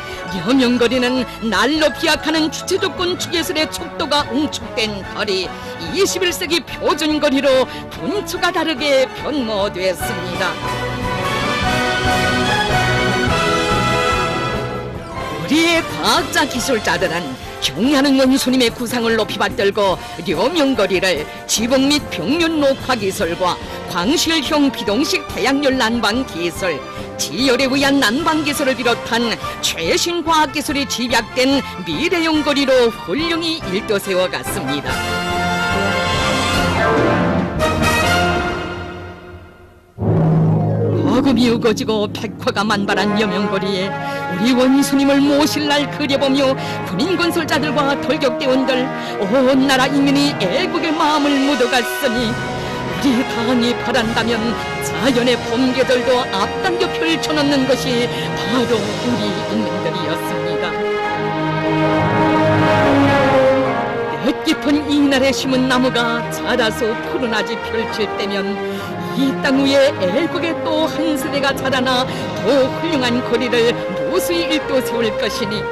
묘명거리는 날로 비약하는 주체적 건축예술의 척도가 응축된 거리 21세기 표준거리로 분초가 다르게 변모됐습니다. 우리의 과학자 기술자들은 경리하는 원수님의 구상을 높이 받들고 묘명거리를 지붕 및 벽면 녹화 기술과 광실형 비동식 태양열 난방 기술, 지열에 의한 난방 기술을 비롯한 최신 과학 기술이 집약된 미래형 거리로 훌륭히 일떠세워갔습니다. 거금이 우거지고 백화가 만발한 묘명거리에 우리 원수님을 모실 날 그려보며 군인 건설자들과 돌격대원들 온 나라 인민이 애국의 마음을 묻어갔으니 우리 당이 바란다면 자연의 봄계절도 앞당겨 펼쳐놓는 것이 바로 우리 인민들이었습니다. 뜻깊은 이날에 심은 나무가 자라서 푸른아지 펼칠 때면 이 땅 위에 애국의 또 한 세대가 자라나 더 훌륭한 거리를 무수히 일도 세울 것이니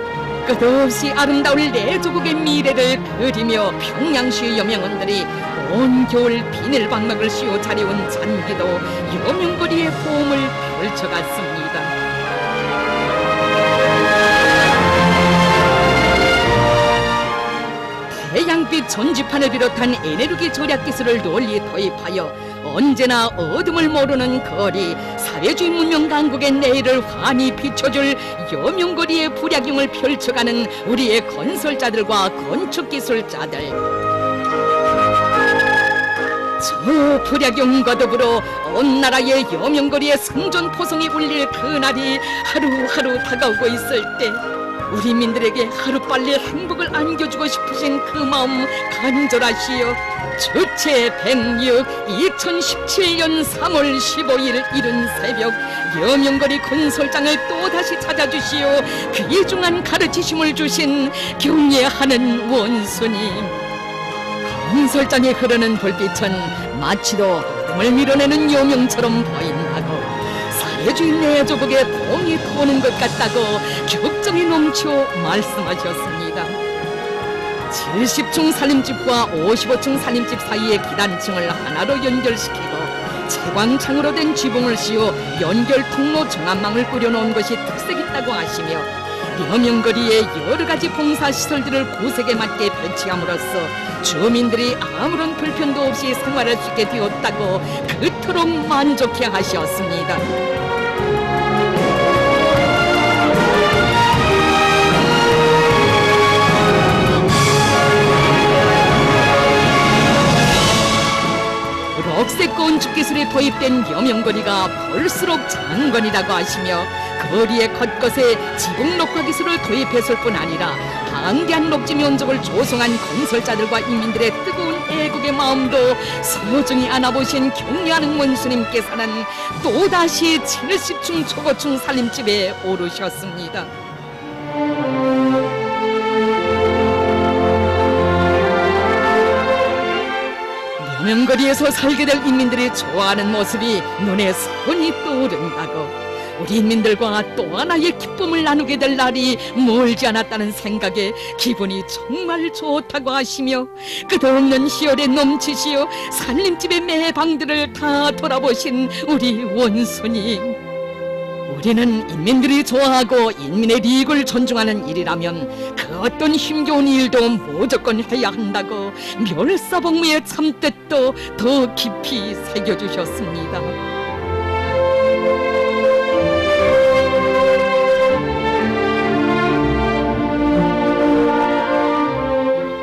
끝없이 아름다울 내 조국의 미래를 그리며 평양시 여명원들이 온 겨울 비닐방막을 씌워 자리온 잔기도 여명거리의 봄을 펼쳐갔습니다. 태양빛 전지판을 비롯한 에네르기 절약 기술을 널리 도입하여 언제나 어둠을 모르는 거리, 사회주의 문명 강국의 내일을 환히 비춰줄 여명거리의 불야경을 펼쳐가는 우리의 건설자들과 건축기술자들. 저 불야경과 더불어 온 나라의 여명거리의 승전포성이 울릴 그날이 하루하루 다가오고 있을 때 우리 민들에게 하루빨리 행복을 안겨주고 싶으신 그 마음 간절하시오. 주체 106 2017년 3월 15일 이른 새벽 여명거리 건설장을 또다시 찾아주시오. 귀중한 가르치심을 주신 경례하는 원수님. 건설장에 흐르는 불빛은 마치도 어둠을 밀어내는 여명처럼 보인다고, 사회주의 내조국에 공이 도는 것 같다고 격정이 넘쳐 말씀하셨습니다. 70층 살림집과 55층 살림집 사이의 기단층을 하나로 연결시키고 채광창으로 된 지붕을 씌워 연결 통로 정암망을 꾸려놓은 것이 특색 있다고 하시며 여명거리에 여러가지 봉사시설들을 구색에 맞게 배치함으로써 주민들이 아무런 불편도 없이 생활할 수 있게 되었다고 그토록 만족해 하셨습니다. 럭색 건축기술이 도입된 여명거리가 볼수록 장건이라고 하시며 거리의 컷컷에 지붕 녹화 기술을 도입했을 뿐 아니라 방대한 녹지 면적을 조성한 건설자들과 인민들의 뜨거운 애국의 마음도 소중히 안아보신 경례하는 원수님께서는 또다시 70층 초고층 살림집에 오르셨습니다. 여명거리에서 살게 될 인민들이 좋아하는 모습이 눈에 선이 떠오른다고, 우리 인민들과 또 하나의 기쁨을 나누게 될 날이 멀지 않았다는 생각에 기분이 정말 좋다고 하시며 끝없는 희열에 넘치시어 살림집의 매 방들을 다 돌아보신 우리 원수님. 우리는 인민들이 좋아하고 인민의 리익을 존중하는 일이라면 그 어떤 힘겨운 일도 무조건 해야 한다고 멸사복무의 참뜻도 더 깊이 새겨주셨습니다.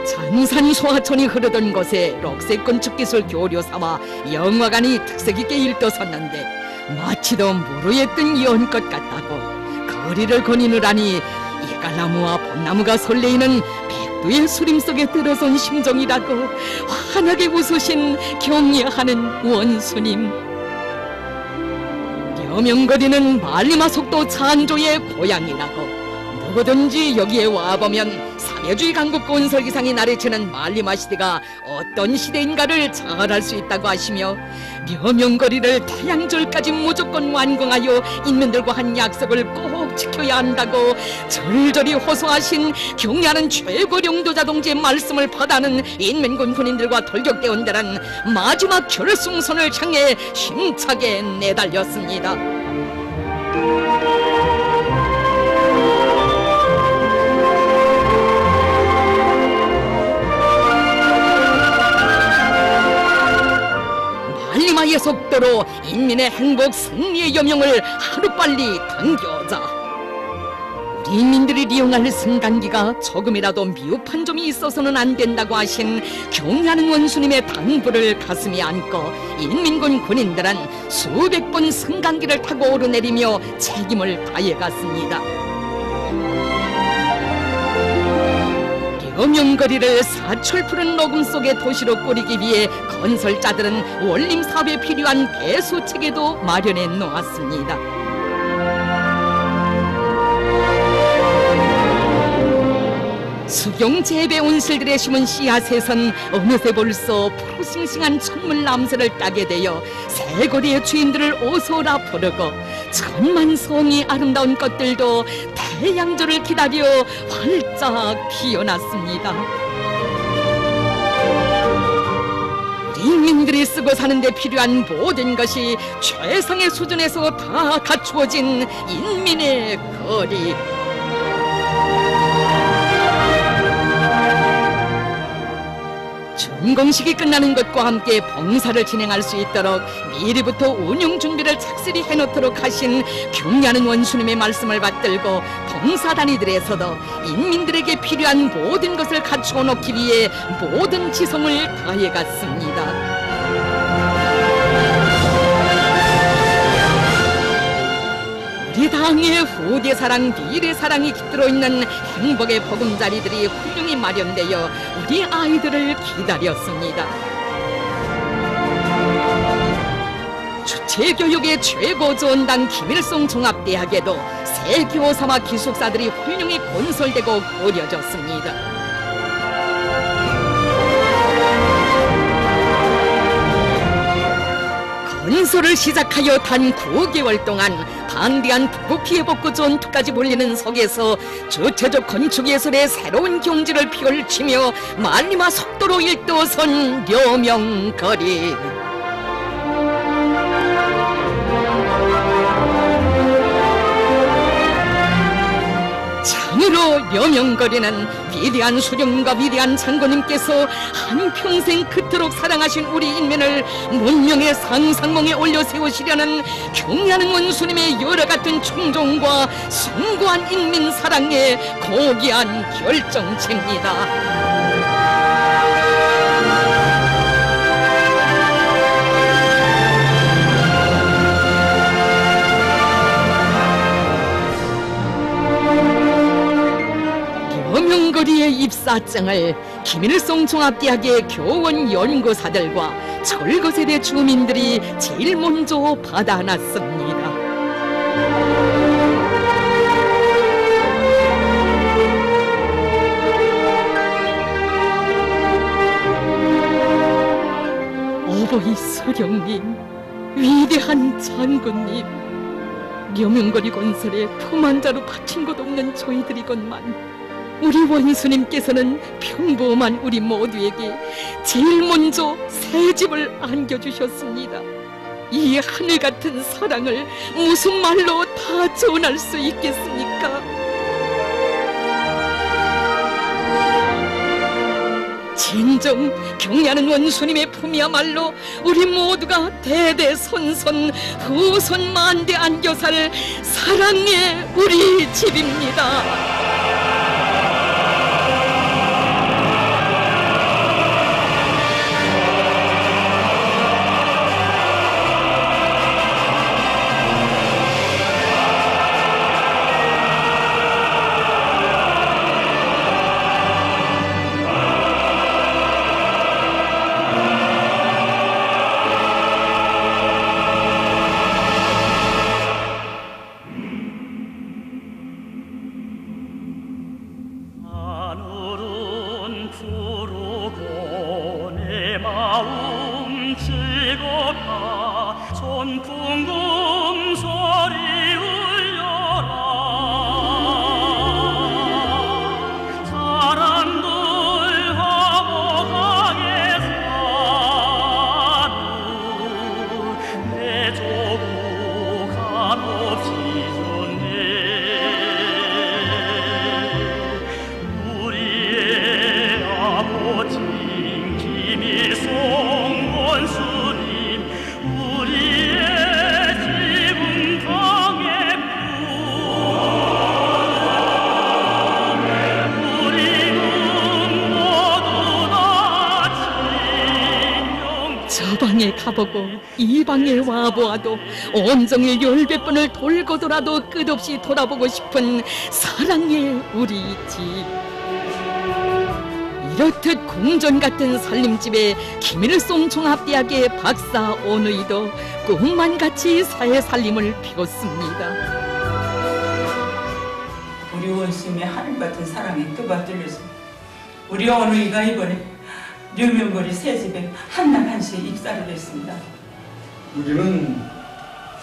장산 소하천이 흐르던 곳에 럭색 건축기술 교류사와 영화관이 특색있게 일떠섰는데 마치도 무르에 뜬 연꽃 같다고, 거리를 거니느라니 이갈나무와 벚나무가 설레이는 백두의 수림 속에 들어선 심정이라고 환하게 웃으신 경례하는 원수님. 여명거리는 말리마속도 창조의 고향이라고 누구든지 여기에 와보면 사회주의 강국 건설기상이 나르치는 말리마 시대가 어떤 시대인가를 잘 알 수 있다고 하시며 여명거리를 태양절까지 무조건 완공하여 인민들과 한 약속을 꼭 지켜야 한다고 절절히 호소하신 경야는 최고領도자 동지의 말씀을 받아는 인민군 군인들과 돌격대원 대란 마지막 결승선을 향해 힘차게 내달렸습니다. 말리마의 속도로 인민의 행복 승리의 여명을 하루빨리 당겨자 우리 인민들이 이용할 승강기가 조금이라도 미흡한 점이 있어서는 안 된다고 하신 경야는 원수님의 당부를 가슴에 안고 인민군 군인들은 수백 번 승강기를 타고 오르내리며 책임을 다해갔습니다. 여명거리를 사철 푸른 녹음 속의 도시로 꾸리기 위해 건설자들은 원림 사업에 필요한 배수 체계도 마련해 놓았습니다. 수경 재배 온실들의 심은 씨앗에선 어느새 벌써 푸르싱싱한 천물 남새를 따게 되어 새거리의 주인들을 어서오라 부르고 천만성이 아름다운 꽃들도 태양절을 기다려 활짝 피어났습니다. 우리 인민들이 쓰고 사는 데 필요한 모든 것이 최상의 수준에서 다 갖추어진 인민의 거리. 준공식이 끝나는 것과 함께 봉사를 진행할 수 있도록 미리부터 운영 준비를 착실히 해놓도록 하신 경야는 원수님의 말씀을 받들고 봉사단위들에서도 인민들에게 필요한 모든 것을 갖추어 놓기 위해 모든 지성을 다해갔습니다. 우리 당의 후대사랑 미래사랑이 깃들어 있는 행복의 보금자리들이 훌륭히 마련되어 우리 아이들을 기다렸습니다. 주체교육의 최고 조언당 김일성 종합대학에도 새 교사와 기숙사들이 훌륭히 건설되고 꾸려졌습니다. 건설을 시작하여 단 9개월 동안 방대한 부피해 복구 전투까지 벌리는 속에서 주체적 건축예술의 새로운 경지를 펼치며 말리마 속도로 일도선 여명거리. 참으로 여명거리는 위대한 수령과 위대한 장군님께서 한평생 그토록 사랑하신 우리 인민을 문명의 상상몽에 올려 세우시려는 경야는 원수님의 여러 같은 충종과 숭고한 인민 사랑의 고귀한 결정체입니다. 여명거리의 입사장을 김일성 종합대학의 교원 연구사들과 철거세대 주민들이 제일 먼저 받아놨습니다. 어버이 수령님, 위대한 장군님, 여명거리 건설에 품한 자로 바친 것 없는 저희들이건만 우리 원수님께서는 평범한 우리 모두에게 제일 먼저 새 집을 안겨주셨습니다. 이 하늘같은 사랑을 무슨 말로 다 전할 수 있겠습니까? 진정 경야는 원수님의 품이야말로 우리 모두가 대대손손 후손 만대 안겨살 사랑의 우리 집입니다. 사방에 가보고 이방에 와보아도 온종일 10번을 돌고 돌아도 끝없이 돌아보고 싶은 사랑의 우리 집. 이렇듯 궁전 같은 살림집에 김일성 종합대학의 박사 오누이도 꿈만 같이 사회 살림을 피웠습니다. 우리 원수님의 하늘 같은 사랑에 뜨받들려서 우리 오누이가 이번에 류명거리 새집에 한남 한시에 입사를 했습니다. 우리는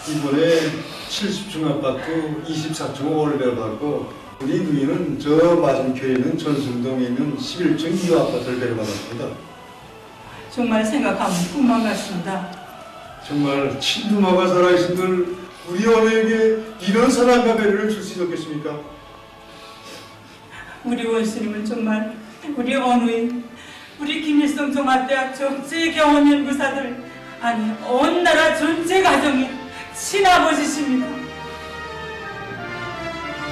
이번에 70층 아파트 24층 월배를 받고, 우리 누이는 저 맞은편에 있는 전승동에 있는 11층 2호 아파트를 배려받았습니다. 정말 생각하면 꿈만 같습니다. 정말 친누마가 살아계신들 우리 어머니에게 이런 사랑과 배려를 줄 수 있었겠습니까? 우리 원수님은 정말 우리 어누이, 우리 김일성 종합대학 전체 경험연구사들, 아니 온 나라 전체 가정이 친아버지십니다.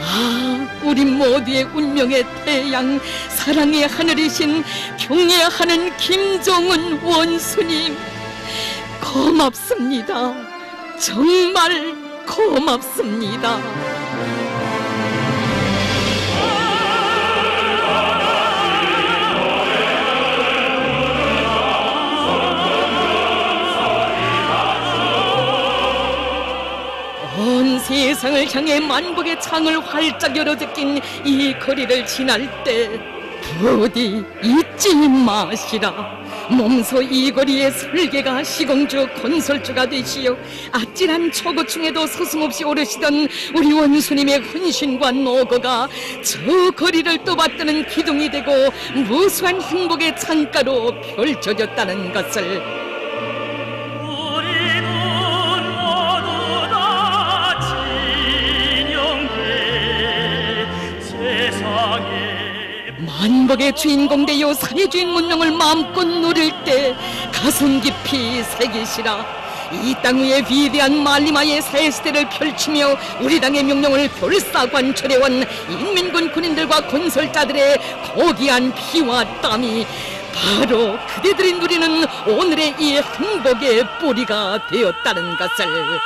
아, 우리 모두의 운명의 태양, 사랑의 하늘이신 경애하는 김정은 원수님, 고맙습니다. 정말 고맙습니다. 온 세상을 향해 만복의 창을 활짝 열어 제낀 이 거리를 지날 때 부디 잊지 마시라. 몸소 이 거리의 설계가 시공주 건설주가 되시어 아찔한 초고층에도 서슴없이 오르시던 우리 원수님의 헌신과 노고가 저 거리를 떠받드는 기둥이 되고 무수한 행복의 창가로 펼쳐졌다는 것을 만복의 주인공 되어 사회주의 문명을 마음껏 누릴 때 가슴 깊이 새기시라. 이 땅 위에 위대한 말리마의 사회시대를 펼치며 우리 당의 명령을 결사관철해온 인민군 군인들과 건설자들의 고귀한 피와 땀이 바로 그대들이 누리는 오늘의 이 행복의 뿌리가 되었다는 것을.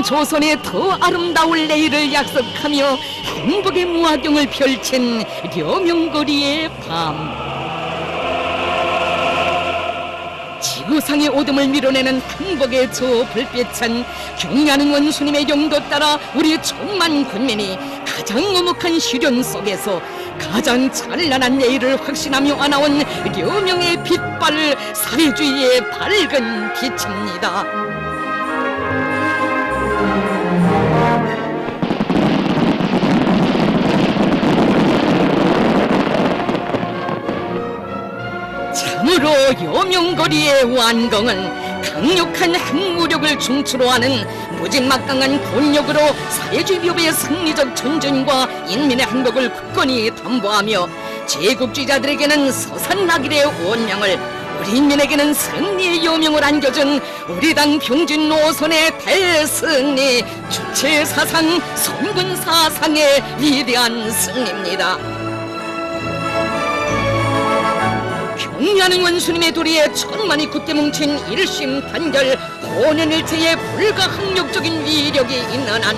조선의 더 아름다울 내일을 약속하며 행복의 무화경을 펼친 려명거리의 밤. 지구상의 어둠을 밀어내는 행복의 저 불빛은 경애하는 원수님의 영도 따라 우리 천만 군민이 가장 오목한 시련 속에서 가장 찬란한 내일을 확신하며 안아온 려명의 빛발, 사회주의의 밝은 빛입니다. 참으로 려명거리의 완공은 강력한 핵무력을 중추로 하는 무진막강한 권력으로 사회주의 묘비의 승리적 전쟁과 인민의 행복을 굳건히 담보하며 제국주의자들에게는 서산나길의 원명을, 우리 인민에게는 승리의 여명을 안겨준 우리 당 병진 노선의 대승리, 주체사상, 선군사상의 위대한 승리입니다. 경애하는 원수님의 도리에 천만이 굳게 뭉친 일심단결, 혼연일체의 불가항력적인 위력이 있는 한,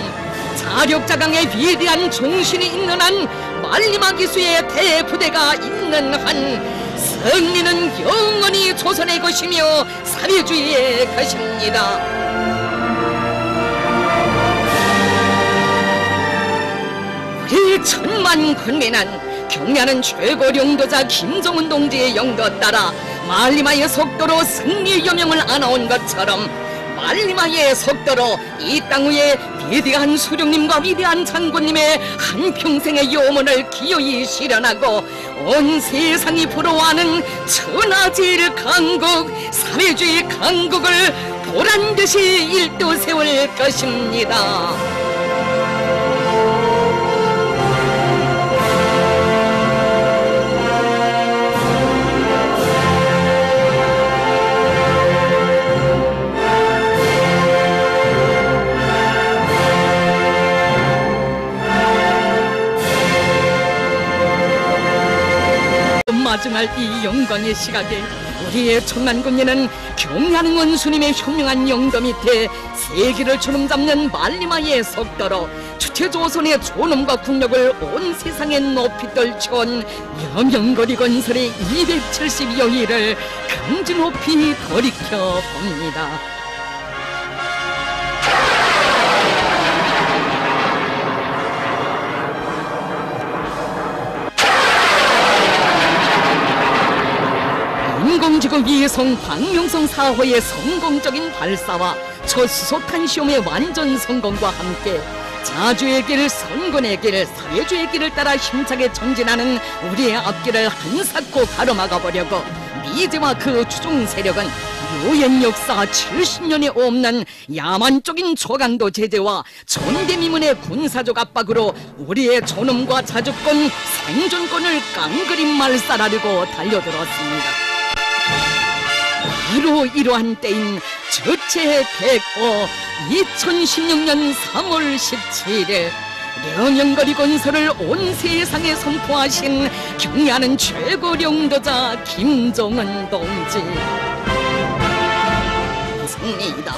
자력자강의 위대한 정신이 있는 한, 말리마 기수의 대부대가 있는 한, 승리는 영원히 조선의 것이며 사회주의의 것입니다. 우리 천만 군민은 경애하는 최고領도자 김정은 동지의 영도 따라 말리마의 속도로 승리의 여명을 안아온 것처럼 말리마의 속도로 이 땅 위에 위대한 수령님과 위대한 장군님의 한평생의 염원을 기어이 실현하고 온 세상이 부러워하는 천하제일 강국, 사회주의 강국을 보란듯이 일도세울 것입니다. 마중할 이 영광의 시각에 우리의 천만 군민은 경의하는 원수님의 현명한 영도 밑에 세기를 주름잡는 말리마의 속도로 주체조선의 존엄과 국력을 온 세상에 높이 떨쳐온 여명거리 건설의 270여일을 강주 높이 돌이켜 봅니다. 인공지구 위성 광명성 4호의 성공적인 발사와 첫 수소탄 시험의 완전 성공과 함께 자주의 길, 선군의 길, 사회주의 길을 따라 힘차게 전진하는 우리의 앞길을 한사코 가로막아보려고 미제와 그 추종 세력은 유엔 역사 70년에 없는 야만적인 초강도 제재와 전대미문의 군사적 압박으로 우리의 존엄과 자주권, 생존권을 깡그리 말살하려고 달려들었습니다. 바로 이러한 때인 저체 105 2016년 3월 17일 여명거리 건설을 온 세상에 선포하신 경의하는 최고 영도자 김정은 동지. 승리이다.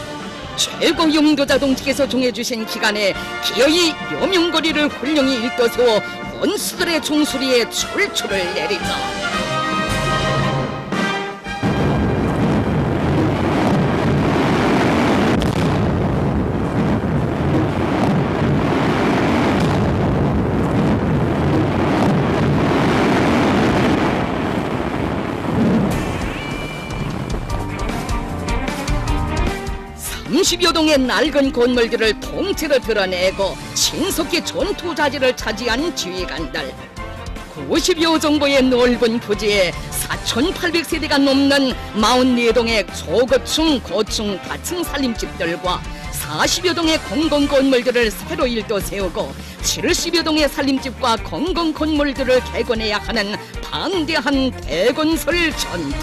최고 영도자 동지께서 정해주신 기간에 기어이 여명거리를 훌륭히 일떠세워 원수들의 종소리에 출출을 내리자. 30여 동의 낡은 건물들을 통째로 드러내고 신속히 전투 자질을 차지한 지휘관들, 90여 정도의 넓은 부지에 4,800세대가 넘는 44동의 초고층, 고층, 다층 살림집들과 40여 동의 공공건물들을 새로 일도 세우고 70여 동의 살림집과 공공건물들을 개건해야 하는 방대한 대건설 전투.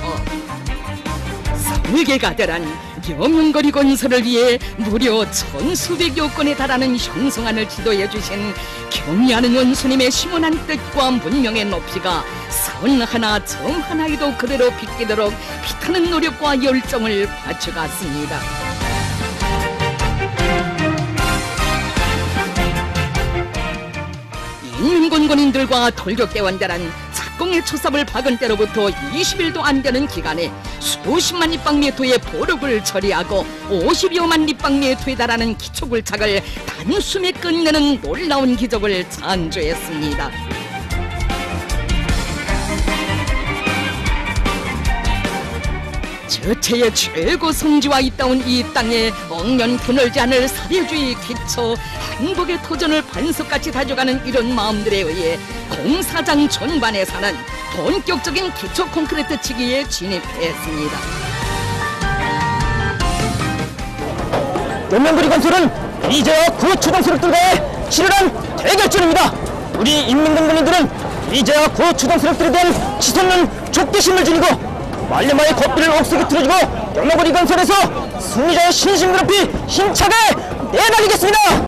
설계가들은 여명거리 건설을 위해 무려 1,수백여 건에 달하는 형성안을 지도해 주신 경의하는 원수님의 심원한 뜻과 문명의 높이가 선 하나 점 하나에도 그대로 비끼도록 피타는 노력과 열정을 바쳐갔습니다. 인민군군인들과 돌격대원들은 작공의 초삽을 박은 때로부터 20일도 안 되는 기간에 수십만立方미터의 보력을 처리하고 50여만立方미터에 달하는 기초굴착을 단숨에 끝내는 놀라운 기적을 창조했습니다. 저체의 최고 성지와 있다운 이 땅에 억면 드늘지 않을 사회주의 기초, 행복의 토전을 반석같이 다져가는 이런 마음들에 의해 공사장 전반에서는 본격적인 기초 콘크리트 치기에 진입했습니다. 여명거리 건설은 이제와 구 추동수를 뚫고 치열한 대결전입니다. 우리 인민군민들은 이제와 구 추동수력들에 대한 시선은 좁게심을 지니고 말레마의 겁비를 억세게 틀어주고 여명거리 건설에서 승리자의 신심을 높이 힘차게 내달리겠습니다.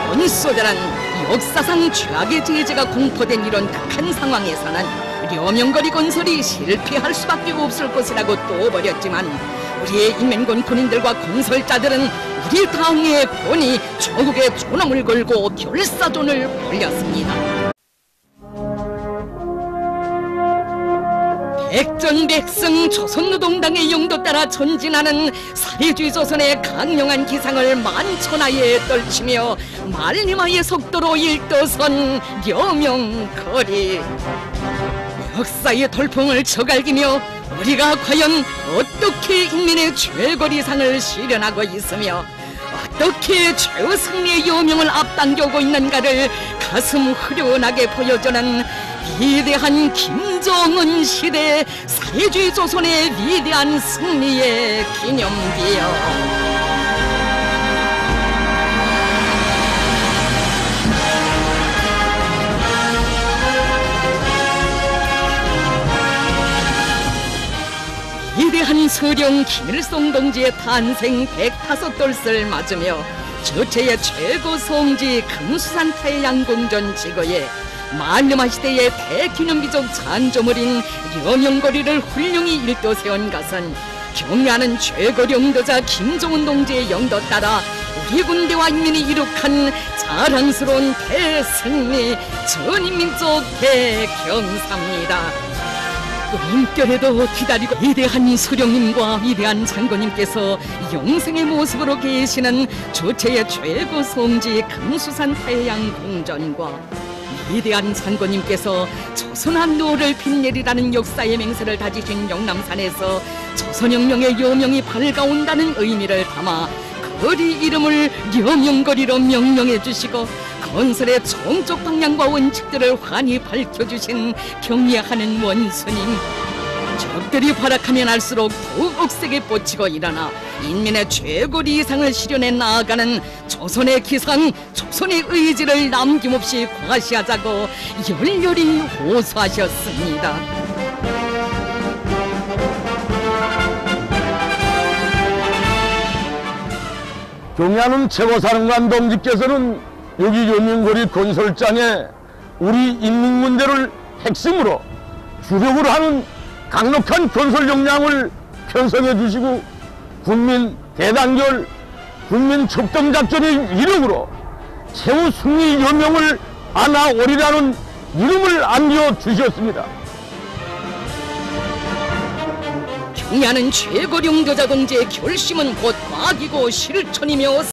원수들은 역사상 최악의 제재가 공포된 이런 극한 상황에서는 여명거리 건설이 실패할 수밖에 없을 것이라고 떠버렸지만 우리의 인민군 군인들과 건설자들은 우리 당의 권위, 조국의 존엄을 걸고 결사존을 벌였습니다. 백전백승 조선노동당의 영도 따라 전진하는 사회주의 조선의 강력한 기상을 만천하에 떨치며 말리마의 속도로 일떠선 여명거리. 역사의 돌풍을 저갈기며 우리가 과연 어떻게 인민의 최고리상을 실현하고 있으며 어떻게 최승리의 여명을 앞당겨오고 있는가를 가슴 후련하게 보여주는 위대한 김정은 시대 사회주의 조선의 위대한 승리의 기념비요. 위대한 서령 김일성 동지의 탄생 105돌을 맞으며 저체의 최고 성지 금수산 태양궁전 지구에 만름하 시대의 대기념비적 잔조물인 여명거리를 훌륭히 일도 세운 것은 경의하는 최고 영도자 김정은 동지의 영도 따라 우리 군대와 인민이 이룩한 자랑스러운 대승리 전인민족 대경사입니다. 꿈결에도 기다리고 위대한 수령님과 위대한 장군님께서 영생의 모습으로 계시는 주체의 최고 성지 금수산 태양 궁전과 위대한 장군님께서 조선 한노를 빛내리라는 역사의 맹세를 다지신 영남산에서 조선혁명의 여명이 밝아온다는 의미를 담아 거리 이름을 여명거리로 명명해 주시고 건설의 종족 방향과 원칙들을 환히 밝혀주신 경례하는 원수님, 적들이 발악하면 할수록 더욱 억세게 뻗치고 일어나 인민의 최고 리상을 실현해 나아가는 조선의 기상, 조선의 의지를 남김없이 과시하자고 열렬히 호소하셨습니다. 경의하는 최고사령관 동지께서는 여기 여명거리 건설장에 우리 인민군대를 핵심으로 주력으로 하는 강력한 건설 역량을 편성해 주시고 군민 대단결, 군민 첩동작전의 이름으로 최후 승리 여명을 안아오리라는 이름을 안겨주셨습니다. 경의하는 최고 영도자 동지의 결심은 곧 과학이고 실천이며